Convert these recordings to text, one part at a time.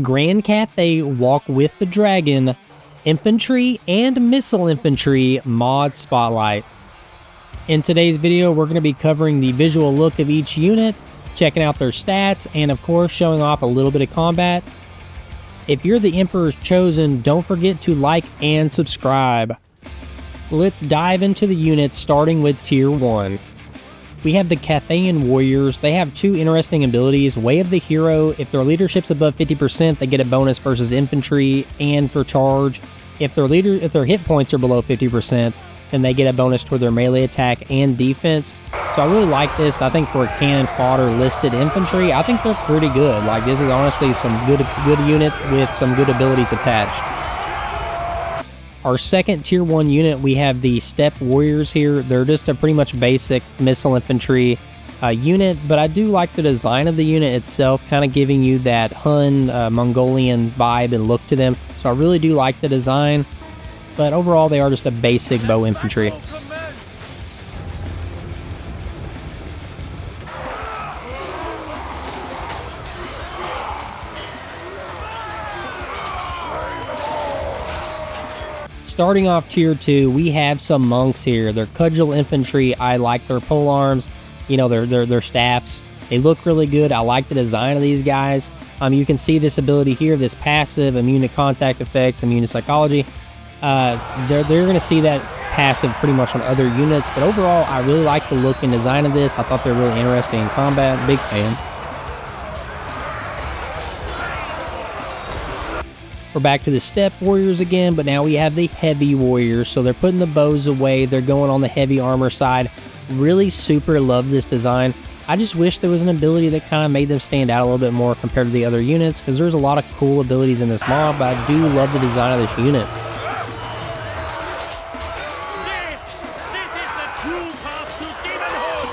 Grand Cathay Walk with the Dragon Infantry and Missile Infantry Mod Spotlight. In today's video, we're going to be covering the visual look of each unit, checking out their stats, and of course showing off a little bit of combat. If you're the Emperor's Chosen, don't forget to like and subscribe. Let's dive into the units, starting with Tier 1. We have the Cathayan Warriors. They have two interesting abilities. Way of the Hero, if their leadership's above 50%, they get a bonus versus infantry and for charge. If their hit points are below 50%, then they get a bonus toward their melee attack and defense. So I really like this. I think for cannon fodder listed infantry, I think they're pretty good. Like, this is honestly some good unit with some good abilities attached. Our second Tier 1 unit, we have the Steppe Warriors here. They're just a pretty much basic missile infantry unit, but I do like the design of the unit itself, kind of giving you that Hun Mongolian vibe and look to them. So I really do like the design, but overall they are just a basic bow infantry. Starting off Tier 2, we have some monks here. They're cudgel infantry. I like their polearms, you know, their staffs. They look really good. I like the design of these guys. You can see this ability here, this passive, immune to contact effects, immune to psychology. They're going to see that passive pretty much on other units, but overall, I really like the look and design of this. I thought they're really interesting in combat. Big fan. We're back to the Steppe Warriors again, but now we have the Heavy Warriors. So they're putting the bows away. They're going on the heavy armor side. Really super love this design. I just wish there was an ability that kind of made them stand out a little bit more compared to the other units, because there's a lot of cool abilities in this mod, but I do love the design of this unit. This is the true path to demonhood!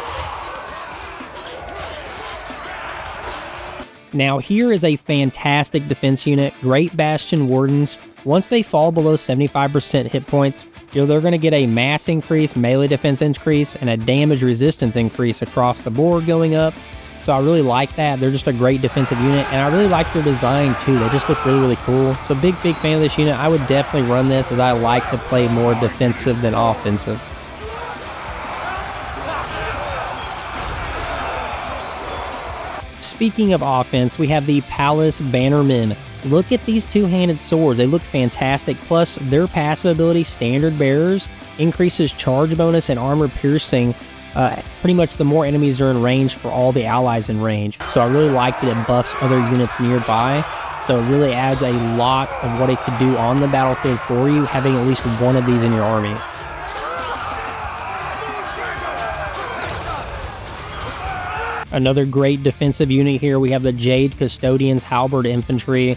Now here is a fantastic defense unit, Great Bastion Wardens. Once they fall below 75% hit points, they're going to get a mass increase, melee defense increase, and a damage resistance increase across the board going up. So I really like that. They're just a great defensive unit, and I really like their design too. They just look really, really cool. So big fan of this unit. I would definitely run this, as I like to play more defensive than offensive. Speaking of offense, we have the Palace Bannermen. Look at these two-handed swords. They look fantastic. Plus, their passive ability, Standard Bearers, increases charge bonus and armor piercing. Pretty much the more enemies are in range for all the allies in range. So I really like that it buffs other units nearby. So it really adds a lot of what it could do on the battlefield for you, having at least one of these in your army. Another great defensive unit here, we have the Jade Custodians Halberd Infantry.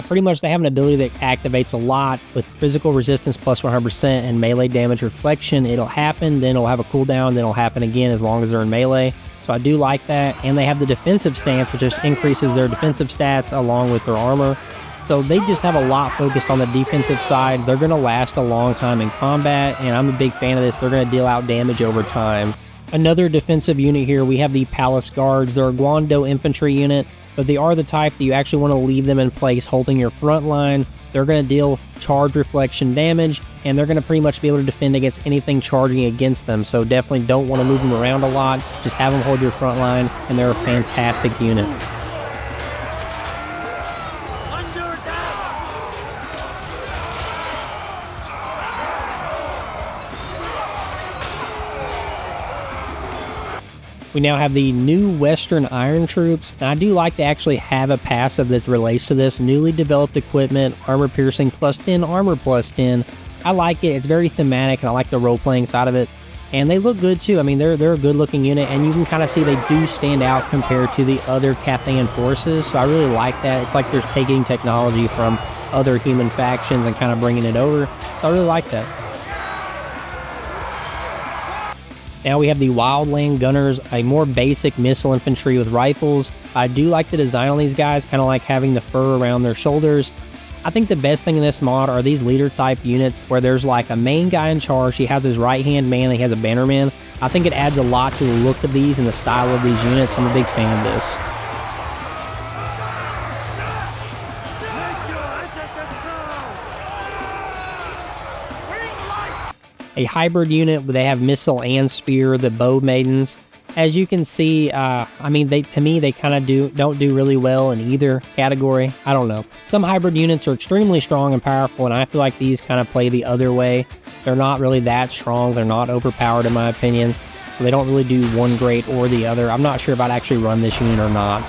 Pretty much they have an ability that activates a lot with physical resistance plus 100% and melee damage reflection. It'll happen, then it'll have a cooldown, then it'll happen again as long as they're in melee. So I do like that. And they have the defensive stance, which just increases their defensive stats along with their armor. So they just have a lot focused on the defensive side. They're going to last a long time in combat, and I'm a big fan of this. They're going to deal out damage over time. Another defensive unit here, we have the Palace Guards. They're a Guando infantry unit, but they are the type that you actually want to leave them in place holding your front line. They're going to deal charge reflection damage, and they're going to pretty much be able to defend against anything charging against them. So definitely don't want to move them around a lot. Just have them hold your front line, and they're a fantastic unit. We now have the new Western Iron Troops, and I do like to actually have a passive that relates to this. Newly developed equipment, armor piercing plus 10, armor plus 10. I like it. It's very thematic, and I like the role-playing side of it. And they look good too. I mean, they're a good-looking unit, and you can kind of see they do stand out compared to the other Cathayan forces. So I really like that. It's like they're taking technology from other human factions and kind of bringing it over. So I really like that. Now we have the Wildland Gunners, a more basic missile infantry with rifles. I do like the design on these guys, kind of like having the fur around their shoulders. I think the best thing in this mod are these leader type units where there's like a main guy in charge. He has his right hand man, he has a bannerman. I think it adds a lot to the look of these and the style of these units. I'm a big fan of this. a hybrid unit. They have missile and spear, the bow maidens. As you can see, I mean, to me, they kind of don't do really well in either category. I don't know. Some hybrid units are extremely strong and powerful, and I feel like these kind of play the other way. They're not really that strong. They're not overpowered, in my opinion. So they don't really do one great or the other. I'm not sure if I'd actually run this unit or not.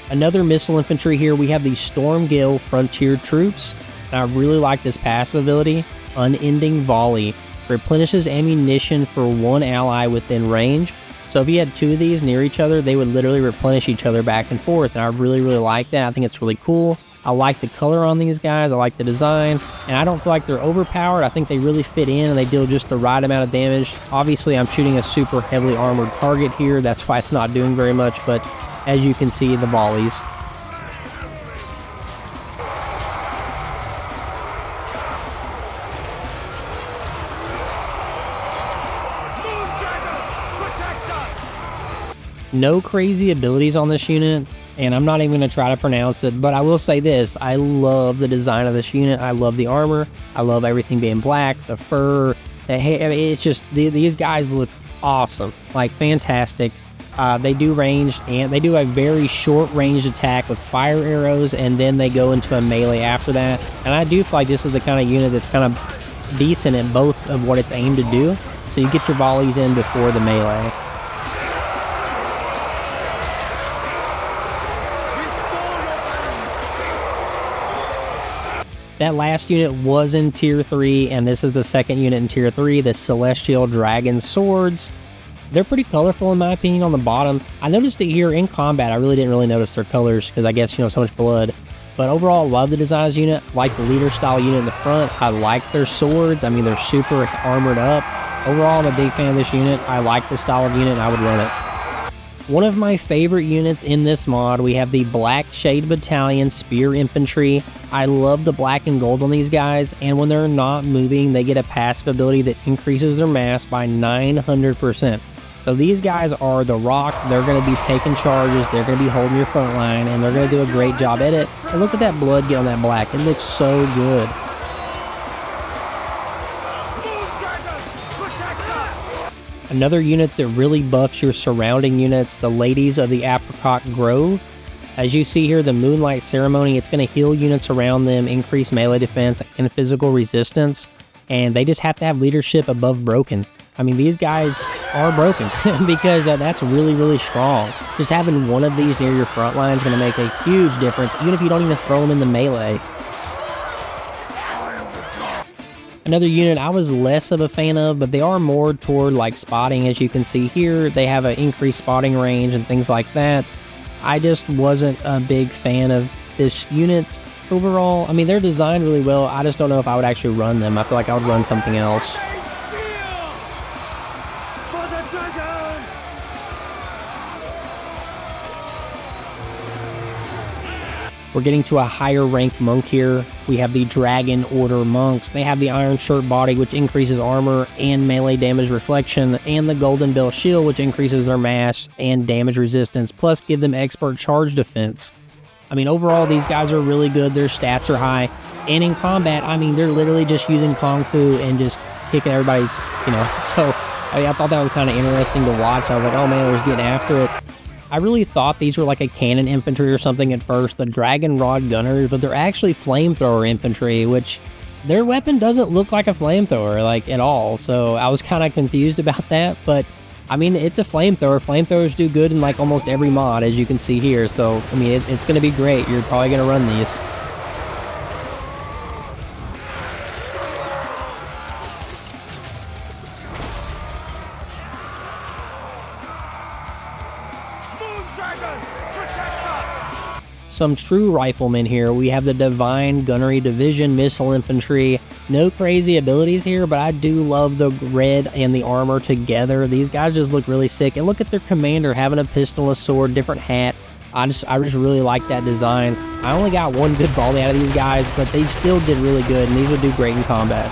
Another missile infantry here, we have the Storm Gale Frontier Troops. And I really like this passive ability, Unending Volley. Replenishes ammunition for one ally within range. So if you had two of these near each other, they would literally replenish each other back and forth. And I really, really like that. I think it's really cool. I like the color on these guys. I like the design. And I don't feel like they're overpowered. I think they really fit in and they deal just the right amount of damage. Obviously, I'm shooting a super heavily armored target here. That's why it's not doing very much. But as you can see, the volleys. No crazy abilities on this unit, and I'm not even going to try to pronounce it, but I will say this. I love the design of this unit. I love the armor. I love everything being black, the fur. It's just, these guys look awesome, like fantastic. They do ranged, and they do a very short range attack with fire arrows, and then they go into a melee after that. And I do feel like this is the kind of unit that's kind of decent at both of what it's aimed to do. So you get your volleys in before the melee. That last unit was in Tier 3, and this is the second unit in Tier 3, the Celestial Dragon Swords. They're pretty colorful in my opinion on the bottom. I noticed it here in combat. I really didn't notice their colors because I guess, so much blood. But overall, love the design of this unit. Like the leader style unit in the front. I like their swords. I mean, they're super armored up. Overall, I'm a big fan of this unit. I like the style of unit and I would run it. One of my favorite units in this mod, we have the Black Shade Battalion Spear Infantry. I love the black and gold on these guys, and when they're not moving, they get a passive ability that increases their mass by 900%. So these guys are the rock. They're going to be taking charges, they're going to be holding your front line, and they're going to do a great job at it. And look at that blood get on that black. It looks so good. Another unit that really buffs your surrounding units, the Ladies of the Apricot Grove. As you see here, the Moonlight Ceremony, it's going to heal units around them, increase melee defense and physical resistance, and they just have to have leadership above broken. I mean, these guys are broken because that's really, really strong. Just having one of these near your front line is going to make a huge difference, even if you don't even throw them in the melee. Another unit I was less of a fan of, but they are more toward like spotting. As you can see here, they have an increased spotting range and things like that. I just wasn't a big fan of this unit overall. I mean, they're designed really well. I just don't know if I would actually run them. I feel like I would run something else. We're getting to a higher ranked monk here. We have the Dragon Order Monks. They have the Iron Shirt body, which increases armor and melee damage reflection, and the Golden Bell Shield, which increases their mass and damage resistance, plus give them expert charge defense. I mean, overall, these guys are really good. Their stats are high. And in combat, I mean, they're literally just using Kung Fu and just kicking everybody's, So, I thought that was kind of interesting to watch. I was like, oh man, they're just getting after it. I really thought these were like a cannon infantry or something at first, the Dragon Rod Gunners, but they're actually flamethrower infantry, which their weapon doesn't look like a flamethrower, like, at all. So I was kind of confused about that, but I mean, it's a flamethrower. Flamethrowers do good in like almost every mod, as you can see here. So, I mean, it's going to be great. You're probably going to run these. Some true riflemen here. We have the Divine Gunnery Division Missile Infantry. No crazy abilities here, but I do love the red and the armor together. These guys just look really sick. And look at their commander having a pistol, a sword, different hat. I just really like that design. I only got one good volley out of these guys, but they still did really good, and these would do great in combat.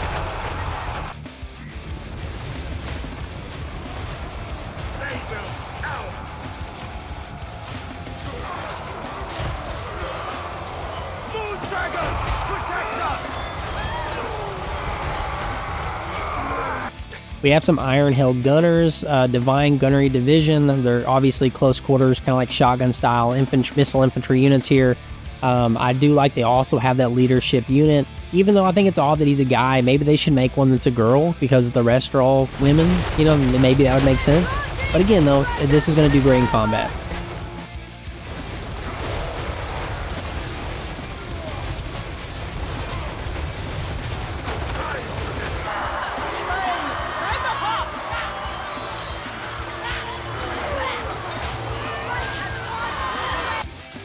We have some Iron Held Gunners, Divine Gunnery Division. They're obviously close quarters, kind of like shotgun style missile infantry units here. I do like they also have that leadership unit. Even though I think it's odd that he's a guy, maybe they should make one that's a girl because the rest are all women. You know, maybe that would make sense. But again, though, this is going to do great in combat.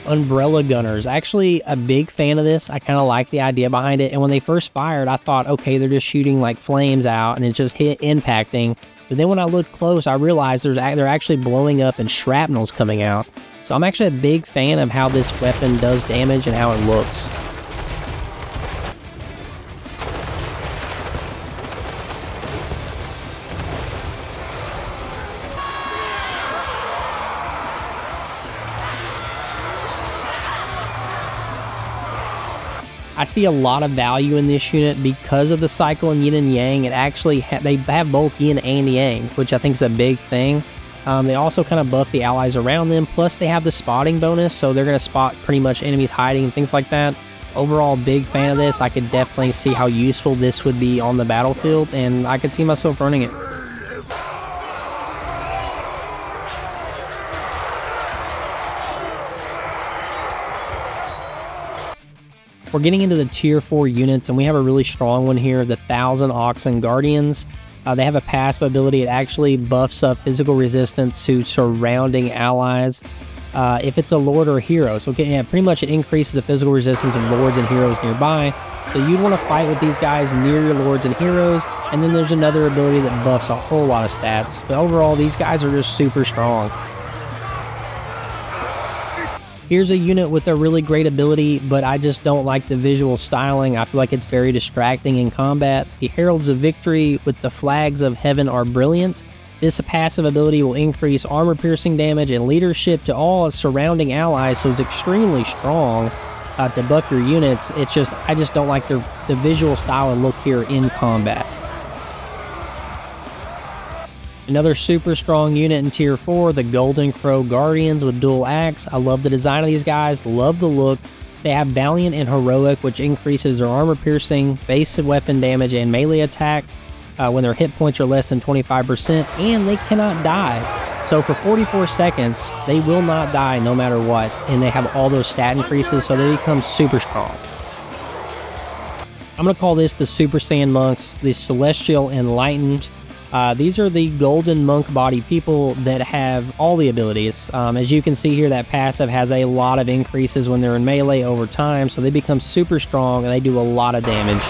Umbrella Gunners. Actually, a big fan of this. I kind of like the idea behind it. And when they first fired, I thought, okay, they're just shooting like flames out and it's just impacting. But then when I looked close, I realized they're actually blowing up and shrapnel's coming out. So I'm actually a big fan of how this weapon does damage and how it looks. I see a lot of value in this unit because of the cycle in yin and yang. It actually they have both yin and yang, which I think is a big thing. They also kind of buff the allies around them, plus they have the spotting bonus, so they're going to spot pretty much enemies hiding and things like that. Overall, big fan of this. I could definitely see how useful this would be on the battlefield, and I could see myself running it. We're getting into the tier 4 units, and we have a really strong one here, the 1000 Oxen Guardians. They have a passive ability. It actually buffs up physical resistance to surrounding allies if it's a lord or a hero. So yeah, pretty much it increases the physical resistance of lords and heroes nearby. So you'd want to fight with these guys near your lords and heroes, and then there's another ability that buffs a whole lot of stats. But overall, these guys are just super strong. Here's a unit with a really great ability, but I just don't like the visual styling. I feel like it's very distracting in combat. The Heralds of Victory with the Flags of Heaven are brilliant. This passive ability will increase armor-piercing damage and leadership to all surrounding allies, so it's extremely strong to buff your units. I just don't like the visual style and look here in combat. Another super strong unit in tier 4, the Golden Crow Guardians with dual axe. I love the design of these guys, love the look. They have Valiant and Heroic, which increases their armor piercing, base weapon damage, and melee attack when their hit points are less than 25%, and they cannot die. So for 44 seconds, they will not die no matter what, and they have all those stat increases, so they become super strong. I'm going to call this the Super Saiyan Monks, the Celestial Enlightened. These are the golden monk body people that have all the abilities. As you can see here, that passive has a lot of increases when they're in melee over time, so they become super strong and they do a lot of damage.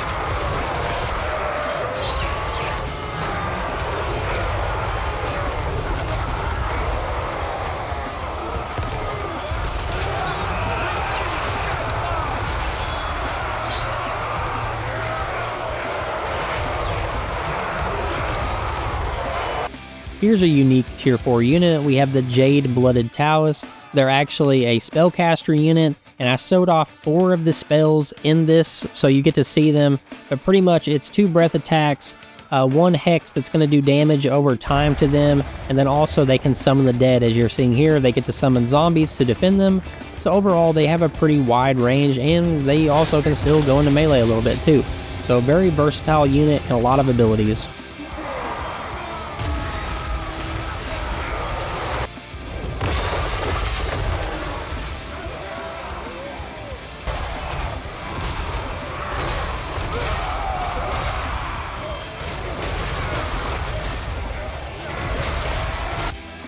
Here's a unique tier 4 unit. We have the Jade Blooded Taoists. They're actually a spellcaster unit, and I sewed off 4 of the spells in this, so you get to see them. But pretty much it's 2 breath attacks, 1 hex that's going to do damage over time to them, and then also they can summon the dead. As you're seeing here, they get to summon zombies to defend them. So overall, they have a pretty wide range, and they also can still go into melee a little bit too. So very versatile unit and a lot of abilities.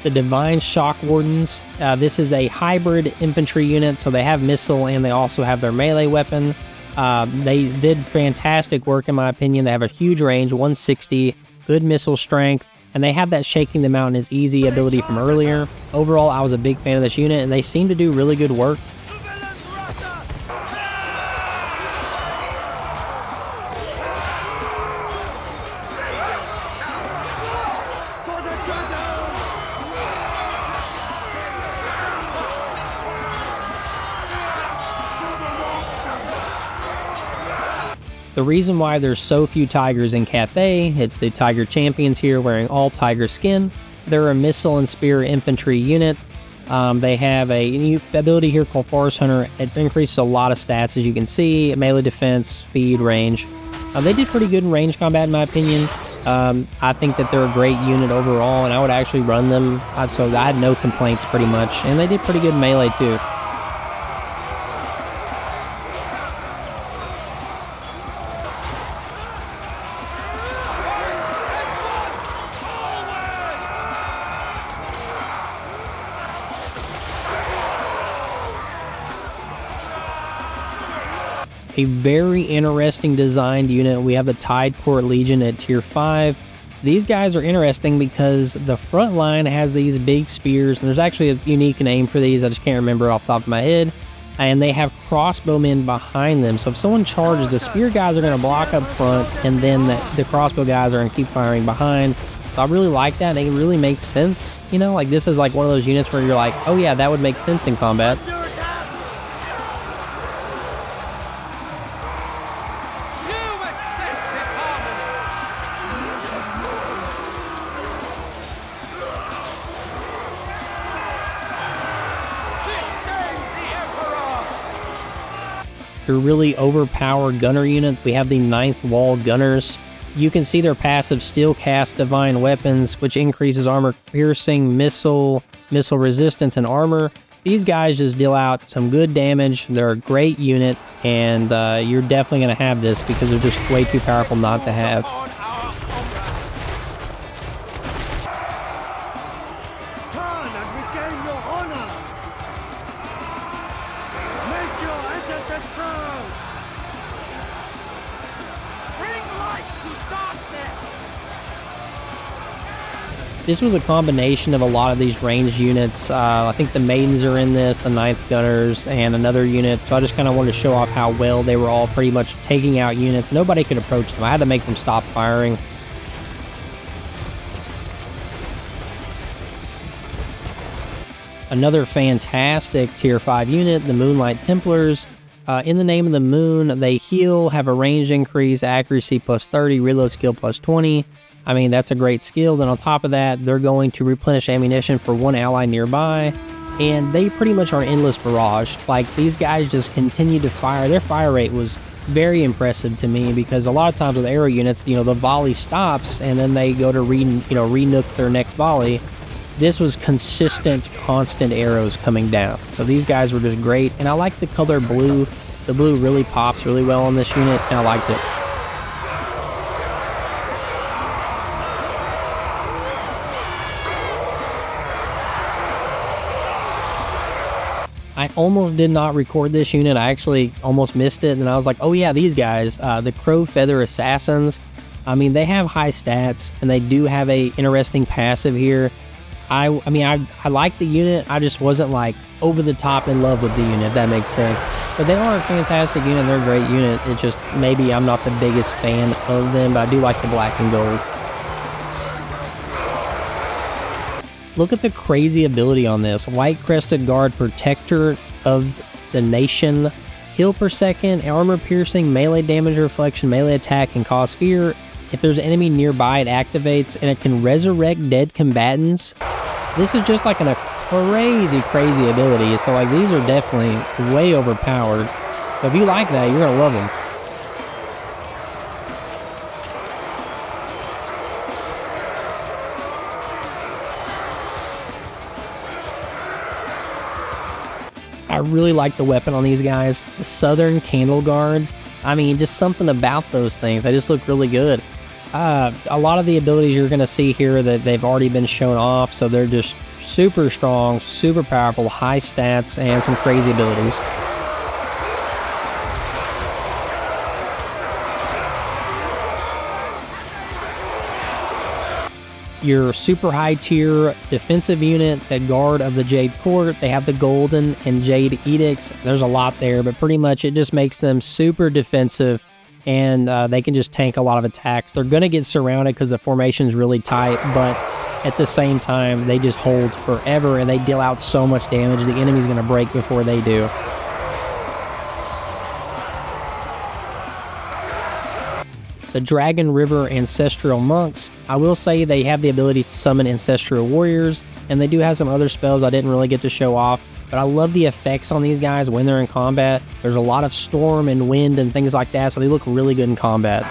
The Divine Shock Wardens. This is a hybrid infantry unit, so they have missile and they also have their melee weapon. They did fantastic work in my opinion. They have a huge range, 160, good missile strength, and they have that Shaking the Mountain is easy ability from earlier. Overall, I was a big fan of this unit, and they seem to do really good work. The reason why there's so few tigers in Cathay, it's the tiger champions here wearing all tiger skin. They're a missile and spear infantry unit. They have a new ability here called Forest Hunter. It increases a lot of stats, as you can see: melee defense, speed, range. They did pretty good in range combat, in my opinion. I think that they're a great unit overall, and I would actually run them. So I had no complaints pretty much, and they did pretty good in melee too. A very interesting designed unit. We have the Tide Court Legion at tier 5. These guys are interesting because the front line has these big spears, and there's actually a unique name for these. I just can't remember off the top of my head. And they have crossbowmen behind them. So if someone charges, the spear guys are going to block up front, and then the crossbow guys are going to keep firing behind. So I really like that. It really makes sense. You know, like this is like one of those units where you're like, oh yeah, that would make sense in combat. They're really overpowered gunner units. We have the 9th Wall Gunners. You can see their passive Steel Cast Divine Weapons, which increases armor piercing, missile resistance, and armor. These guys just deal out some good damage. They're a great unit, and you're definitely going to have this because they're just way too powerful not to have. Turn and regain your honor. Make your ancestors proud. Bring light to darkness. This was a combination of a lot of these ranged units. I think the Maidens are in this, the 9th Gunners, and another unit. So I just kind of wanted to show off how well they were all pretty much taking out units. Nobody could approach them. I had to make them stop firing. Another fantastic tier 5 unit, the Moonlight Templars. In the name of the moon, they heal, have a range increase, accuracy plus 30, reload skill plus 20. I mean, that's a great skill. Then on top of that, they're going to replenish ammunition for one ally nearby. And they pretty much are an endless barrage. Like, these guys just continue to fire. Their fire rate was very impressive to me because a lot of times with arrow units, you know, the volley stops and then they go to re-nuke their next volley. This was consistent, constant arrows coming down. So these guys were just great. And I like the color blue. The blue really pops really well on this unit, and I liked it. I almost did not record this unit. I actually almost missed it, and I was like, oh yeah, these guys, the Crow Feather Assassins. I mean, they have high stats, and they do have a interesting passive here. I mean, I like the unit. I just wasn't like over the top in love with the unit, if that makes sense. But they are a fantastic unit. They're a great unit. It's just maybe I'm not the biggest fan of them, but I do like the black and gold. Look at the crazy ability on this. White Crested Guard, Protector of the Nation. Heal per second, armor piercing, melee damage reflection, melee attack, and cause fear. If there's an enemy nearby, it activates, and it can resurrect dead combatants. This is just like a crazy ability. So like, these are definitely way overpowered. So if you like that, you're gonna love them. I really like the weapon on these guys. The Southern Candle Guards. I mean, just something about those things. They just look really good. A lot of the abilities you're going to see here that they've already been shown off, so they're just super strong, super powerful, high stats, and some crazy abilities. Your super high tier defensive unit, the Guard of the Jade Court, they have the Golden and Jade Edicts. There's a lot there, but pretty much it just makes them super defensive, and they can just tank a lot of attacks. They're going to get surrounded because the formation's really tight, but at the same time, they just hold forever, and they deal out so much damage. The enemy's going to break before they do. The Dragon River Ancestral Monks, I will say they have the ability to summon Ancestral Warriors, and they do have some other spells I didn't really get to show off, but I love the effects on these guys when they're in combat. There's a lot of storm and wind and things like that, so they look really good in combat.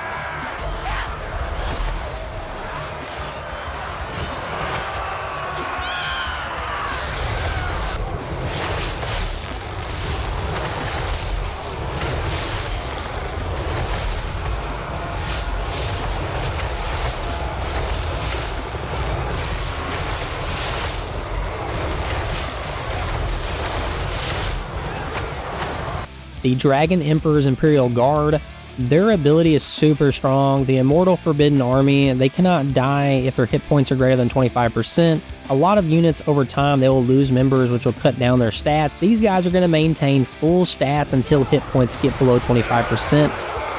The Dragon Emperor's Imperial Guard, their ability is super strong. The Immortal Forbidden Army, they cannot die if their hit points are greater than 25%. A lot of units over time, they will lose members, which will cut down their stats. These guys are going to maintain full stats until hit points get below 25%.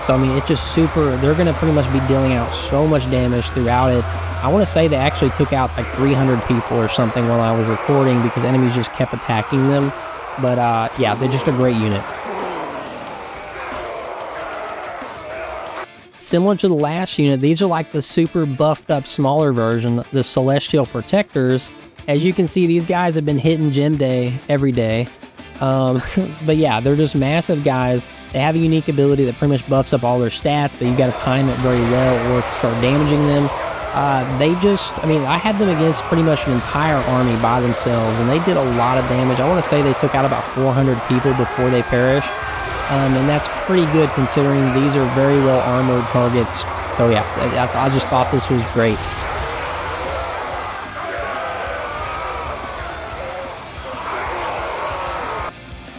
So, I mean, it's just super, they're going to pretty much be dealing out so much damage throughout it. I want to say they actually took out like 300 people or something while I was recording because enemies just kept attacking them. But, yeah, they're just a great unit. Similar to the last unit, these are like the super buffed up smaller version, the Celestial Protectors. As you can see, these guys have been hitting Gym Day every day. But yeah, they're just massive guys. They have a unique ability that pretty much buffs up all their stats, but you've got to time it very well or start damaging them. I mean, I had them against pretty much an entire army by themselves, and they did a lot of damage. I want to say they took out about 400 people before they perished. And that's pretty good considering these are very well armored targets. So yeah, I just thought this was great.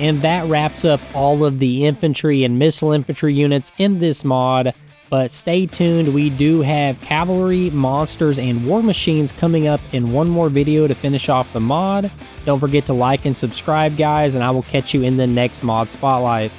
And that wraps up all of the infantry and missile infantry units in this mod. But stay tuned, we do have cavalry, monsters, and war machines coming up in one more video to finish off the mod. Don't forget to like and subscribe, guys, and I will catch you in the next mod spotlight.